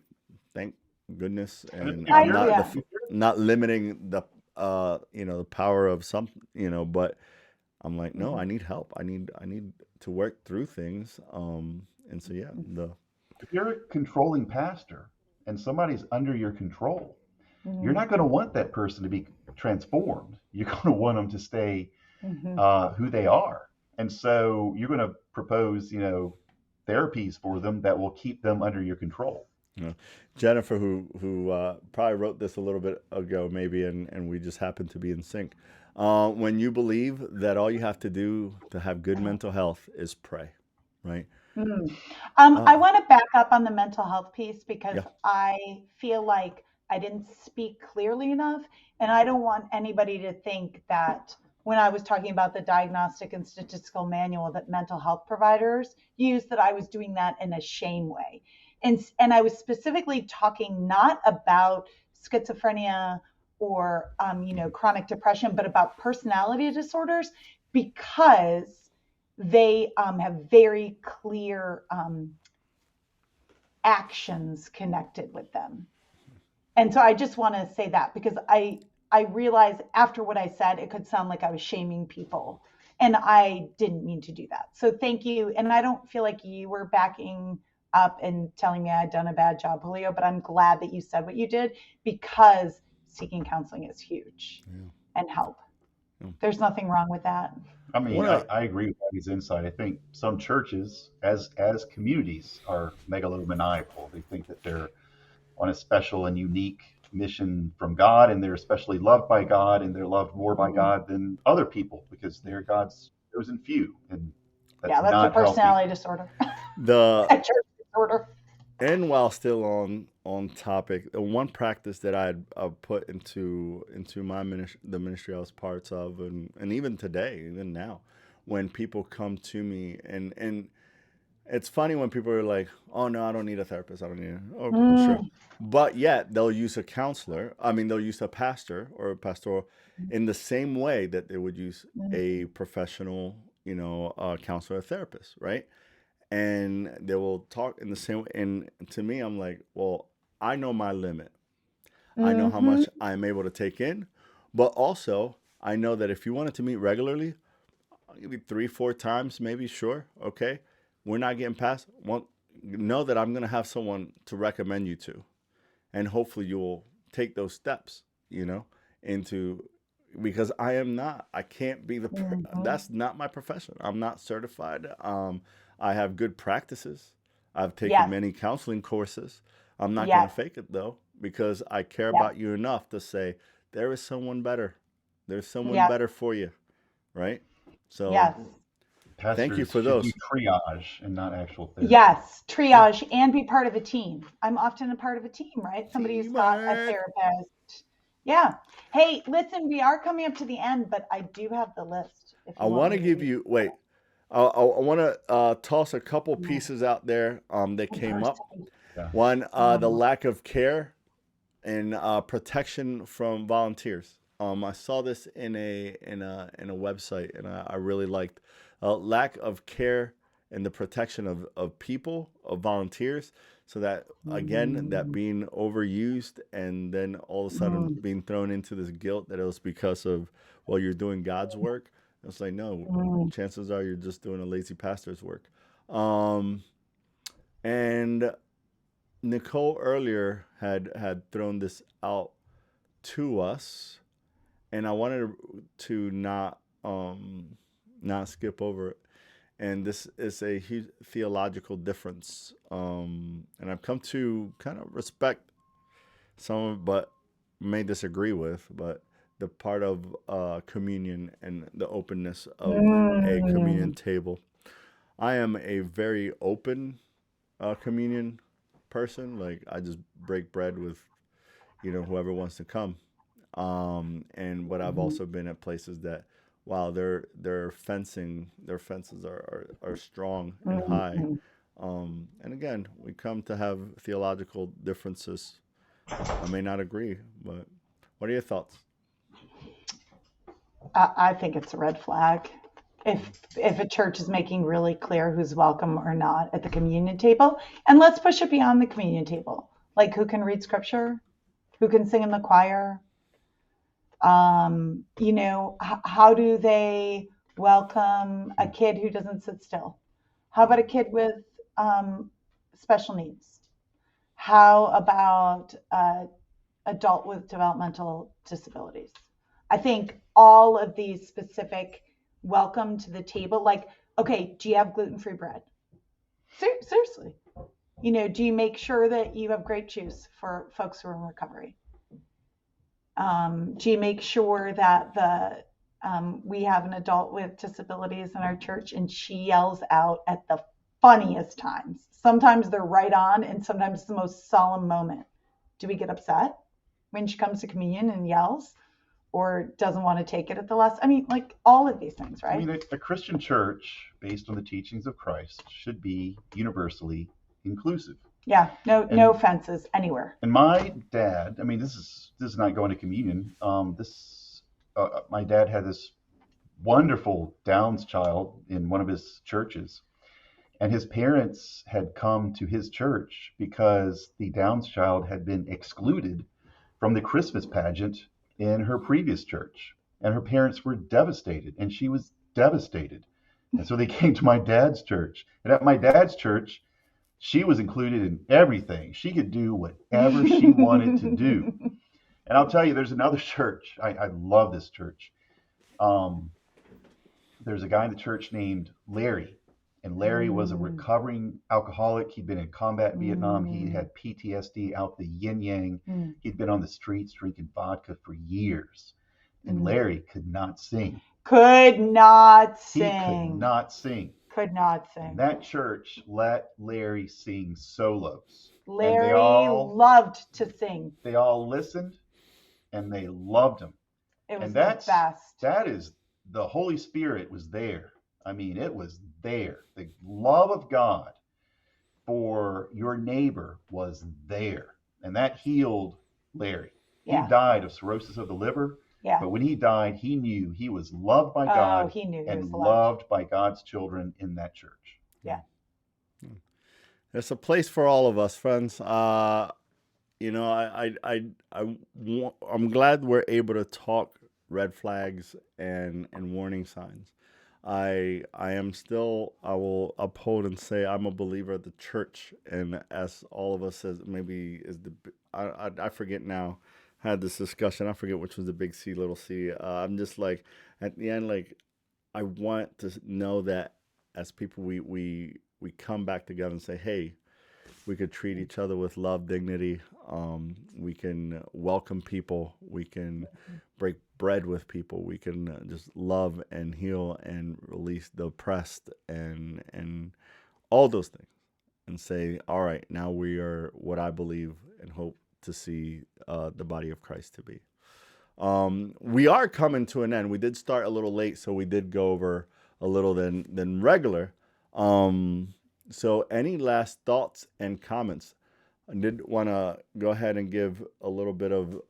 thank goodness, And and if I'm I you're not yeah. if you're not limiting the power of some, but I'm like, no, Mhm. I need help. I need to work through things. And so yeah, the if you're a controlling pastor and somebody's under your control, you're Mhm. not going to want that person to be transformed. You're going to want them to stay Mhm. who they are. And so you're going to propose, therapies for them that will keep them under your control. you know, Jennifer, who probably wrote this a little bit ago, maybe, and we just happen to be in sync. When you believe that all you have to do to have good mental health is pray, right? Mm. Uh, I want to back up on the mental health piece because yeah, I feel like I didn't speak clearly enough, and I don't want anybody to think that when I was talking about the diagnostic and statistical manual that mental health providers use, that I was doing that in a shame way. And I was specifically talking not about schizophrenia or chronic depression, but about personality disorders because they have very clear actions connected with them. And so I just want to say that because I realized after what I said, it could sound like I was shaming people. And I didn't mean to do that. So thank you. And I don't feel like you were backing up and telling me I'd done a bad job, Julio, but I'm glad that you said what you did because seeking counseling is huge Yeah. and help. Yeah. There's nothing wrong with that. I mean, Wanna I agree with Abby's insight. I think some churches, as communities, are megalomaniacal. They think that they're on a special and unique mission from God, and they're especially loved by God, and they're loved more by God than other people because they're God's chosen few, and that's Yeah, that's a not healthy. personality disorder, the a church disorder. and while still on topic, the one practice that I put into my ministry, the ministry I was parts of, and even today, even now, when people come to me and it's funny when people are like, "Oh no, I don't need a therapist. I don't need." Oh, sure, Mm, but yet they'll use a counselor. I mean, they'll use a pastor or a pastoral in the same way that they would use mm, a professional, counselor or therapist, right? And they will talk in the same way. And to me, I'm like, well, I know my limit. I know how mm-hmm. much I'm able to take in, but also I know that if you wanted to meet regularly, I'll give you 3, 4 times, maybe. Sure, okay. We're not getting past. Well, know that I'm gonna have someone to recommend you to, and hopefully you will take those steps. Into because I am not. I can't be Mm-hmm. that's not my profession. I'm not certified. I have good practices. I've taken Yes, many counseling courses. I'm not gonna yes, fake it though because I care yes, about you enough to say there is someone better. There's someone yes, better for you, right? So yes. thank you Pastors for should do those. triage and not actual therapy. Yes, Yeah, triage and be part of a team. I'm often a part of a team, right? Somebody who's got a teamwork. therapist. Yeah. Hey, listen, we are coming up to the end, but I do have the list if I you want want to me to give read you wait. I want to toss a couple it. pieces out there that Oh, came up. mercy. Yeah. One, the Mm, lack of care and protection from volunteers. I saw this in a website, and I really liked lack of care and the protection of people, of volunteers, so that again that mm, being overused and then all of a sudden mm, being thrown into this guilt that it was because of well you're doing God's work. It's like no, mm, chances are you're just doing a lazy pastor's work. Um, and Nicole earlier had thrown this out to us, and I wanted to not skip over it. And this is a huge theological difference, and I've come to kind of respect some, but may disagree with, but the part of communion and the openness of a communion mm. table. I am a very open communion person. Like I just break bread with whoever wants to come. And but I've Mhm, also been at places that while their fences are strong and high. mhm. And again, we come to have theological differences. I may not agree, but what are your thoughts? I think it's a red flag. If a church is making really clear who's welcome or not at the communion table, and let's push it beyond the communion table, like who can read scripture, who can sing in the choir, how do they welcome a kid who doesn't sit still? How about a kid with um, special needs? How about adult with developmental disabilities? I think all of these specific welcome to the table, like, okay, do you have gluten-free bread? Seriously, do you make sure that you have grape juice for folks who are in recovery? Do you make sure that we have an adult with disabilities in our church and she yells out at the funniest times? Sometimes they're right on, and sometimes it's the most solemn moment. Do we get upset when she comes to communion and yells or doesn't want to take it at the last? I mean, like all of these things, I right? mean, a Christian church based on the teachings of Christ should be universally inclusive. Yeah, no And offenses anywhere. my dad, I mean, this is not going to communion. This My dad had this wonderful Downs child in one of his churches, and his parents had come to his church because the Downs child had been excluded from the Christmas pageant in her previous church. And her parents were devastated, and she was devastated. And so they came to my dad's church. And at my dad's church, she was included in everything. She could do whatever she wanted to do. And I'll tell you, there's another church. I love this church. Um, there's a guy in the church named Larry. And Larry was a Mm, recovering alcoholic. He'd been in combat in Vietnam. He mm, had PTSD out the yin yang. mm, He'd been on the streets drinking vodka for years. And mm. Larry could not sing. Could not He could sing. not sing. Could not And sing. that church let Larry sing solos. And Larry loved to sing. they all listened and they loved him. It was And the best. that is the Holy Spirit was there. I mean, it was there. The love of God for your neighbor was there. And that healed Larry. He Yeah. died of cirrhosis of the liver, Yeah. but when he died, he knew he was loved by Oh, God he knew he and was loved. loved by God's children in that church. Yeah. There's a place for all of us, friends. I'm glad we're able to talk red flags and warning signs. I will uphold and say I'm a believer of the church, and as all of us says, maybe is I forget now. Had this discussion. I forget which was the big C, little C. I'm just like at the end, like I want to know that as people, we come back together and say, hey, we could treat each other with love, dignity. We can welcome people. We can break bread with people. We can just love and heal and release the oppressed and all those things, and say, all right, now we are what I believe and hope to see the body of Christ to be. We are coming to an end. We did start a little late, so we did go over a little than regular. So any last thoughts and comments? I did want to go ahead and give a little bit of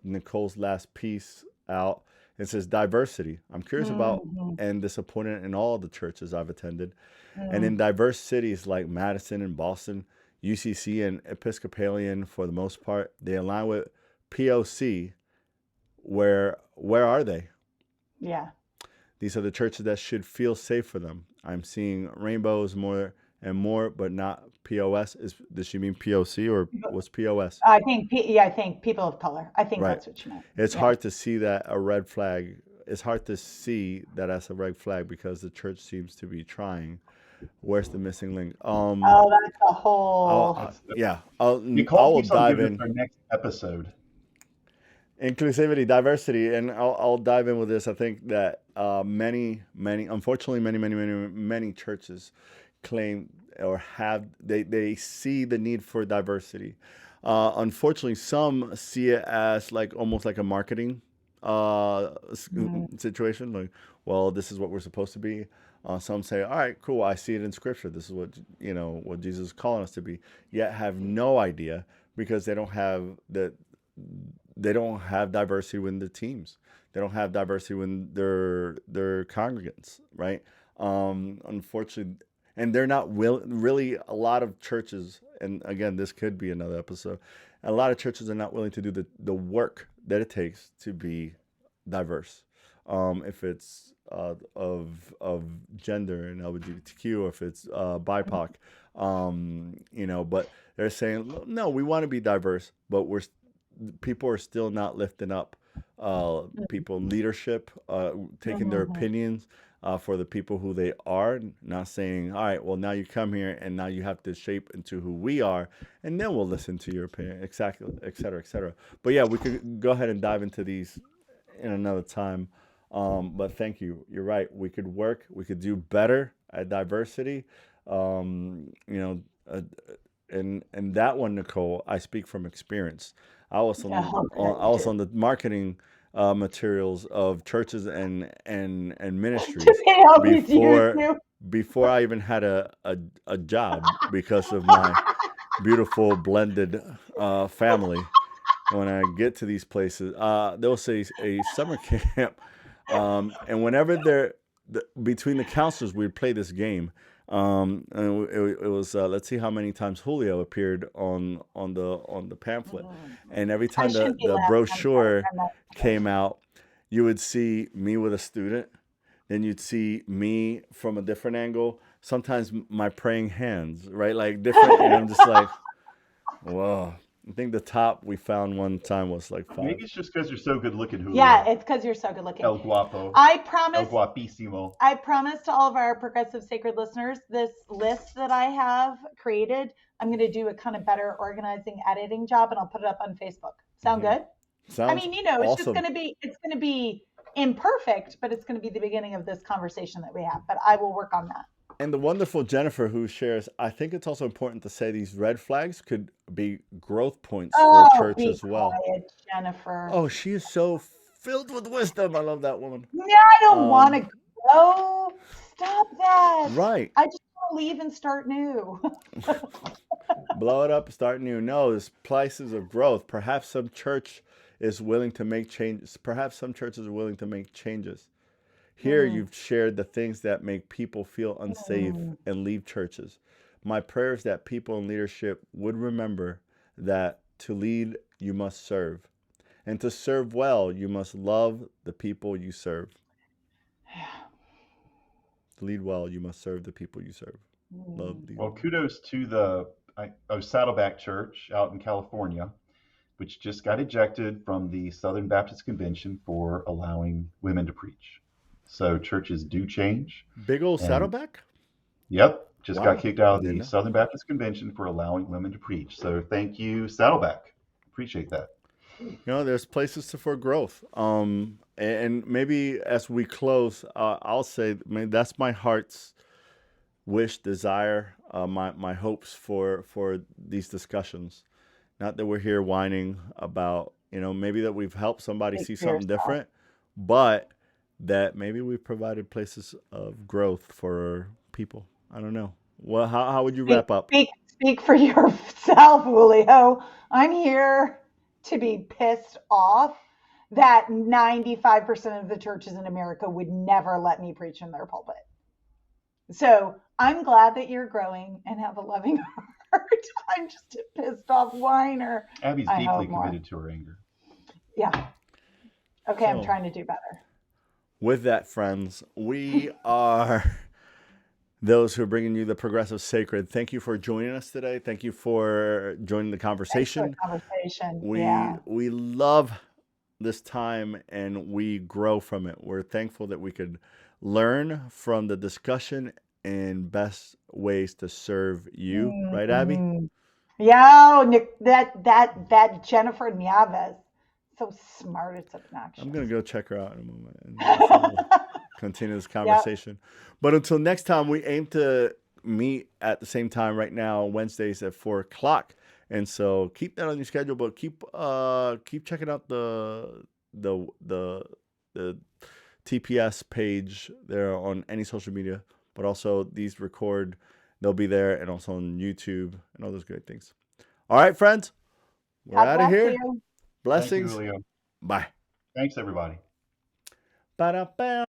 Nicole's last piece out. It says diversity. I'm curious about Mhm. and disappointed in all the churches I've attended. And Mm. in diverse cities like Madison and Boston, UCC and Episcopalian for the most part, they align with POC. Where are they? Yeah. These are the churches that should feel safe for them. I'm seeing rainbows more and more, but not POS. Does she mean POC or what's POS? I think people of color. I think Right. that's what you meant. It's Yeah. hard to see that a red flag. It's hard to see that as a red flag because the church seems to be trying. Where's the missing link? Oh, that's a whole. I Nicole will keeps on dive giving in. us our next episode. Inclusivity, diversity, and I'll dive in with this. I think that unfortunately, many churches claim or have they see the need for diversity. Unfortunately, some see it as like almost like a marketing Mm. situation. Like, well, this is what we're supposed to be. Some say, all right, cool. I see it in Scripture. This is what Jesus is calling us to be. Yet have no idea because they don't have diversity within the teams. They don't have diversity within their congregants, right? Unfortunately, and they're not really. A lot of churches, and again, this could be another episode. A lot of churches are not willing to do the work that it takes to be diverse. If it's of gender and LGBTQ, or if it's BIPOC, but they're saying no, we want to be diverse, but people are still not lifting up people in leadership, taking their Mhm. opinions for the people who they are, not saying, all right, well, now you come here and now you have to shape into who we are, and then we'll listen to your opinion, exactly, et cetera, et cetera. But yeah, we could go ahead and dive into these in another time. But thank you. You're right. We could do better at diversity. Um, you know, uh, and that one, Nicole, I speak from experience. I was Yeah, I was too. on the marketing materials of churches and ministries To be honest, you before too. before I even had a job because of my beautiful blended family. When I get to these places, they'll say a summer camp, and whenever between the counselors, we'd play this game. And it was let's see how many times Julio appeared on the pamphlet, and every I time the shouldn't be the laughing. I'm sorry. brochure I'm not. came out, you would see me with a student, then you'd see me from a different angle. Sometimes my praying hands, right, like different, and I'm just like, whoa. I think the top we found one time was like Maybe 5. it's just because you're so good looking, Yeah, Julio. it's because you're so good looking. El guapo. I El promise. guapísimo. I promise to all of our progressive sacred listeners, this list that I have created, I'm going to do a kind of better organizing, editing job, and I'll put it up on Facebook. Sound good? I Sounds mean, it's just awesome. going to be, it's going to be imperfect, but it's going to be the beginning of this conversation that we have. But I will work on that. And the wonderful Jennifer who shares, I think it's also important to say these red flags could be growth points for a Oh, church be as well. quiet, Jennifer. Oh, she is so filled with wisdom. I love that woman. No, I don't want Um, to go. Stop that. right. I just want to leave and start new. Blow it up, start new. No, there's places of growth. Perhaps some church is willing to make changes. Perhaps some churches are willing to make changes. Here, Mm, you've shared the things that make people feel unsafe mm. and leave churches. My prayer is that people in leadership would remember that to lead, you must serve. And to serve well, you must love the people you serve. To lead well, you must serve the people you serve. Love Mm. these. Well, kudos to the Saddleback Church out in California, which just got ejected from the Southern Baptist Convention for allowing women to preach. So churches do change. Big old And Saddleback? yep, just got Wow. kicked out of Didn't the know. Southern Baptist Convention for allowing women to preach. So thank you, Saddleback. Appreciate that. There's places for growth. And maybe as we close, I'll say, maybe that's my heart's wish, desire, my hopes for these discussions. Not that we're here whining about, maybe that we've helped somebody Speak see for something yourself. different, but that maybe we've provided places of growth for people. I don't know. Well, how would you Speak, wrap up? speak for yourself, Julio. I'm here to be pissed off that 95% of the churches in America would never let me preach in their pulpit. So I'm glad that you're growing and have a loving heart. I'm just a pissed off whiner. Abby's I deeply hope more. committed to her anger. Yeah. Okay, I'm So, trying to do better. with that, friends, we are those who are bringing you the progressive sacred. Thank you for joining us today. Thank you for joining the Thanks for the conversation. conversation. We Yeah. we love this time and we grow from it. We're thankful that we could learn from the discussion and best ways to serve you. Right, Abby? Mm-hmm. Yeah, Nick, that Jennifer Nieves, so smart, it's I'm obnoxious. gonna go check her out in a moment, and so we'll continue this Yep. conversation. But until next time, we aim to meet at the same time right now, Wednesdays at 4 o'clock. And so keep that on your schedule, but keep checking out the TPS page there on any social media. But also these they'll be there, and also on YouTube and all those great things. All right, friends, we're God out of bless here. you. Thank you, Blessings. Julio. Bye. Thanks, everybody. Ba-da-ba.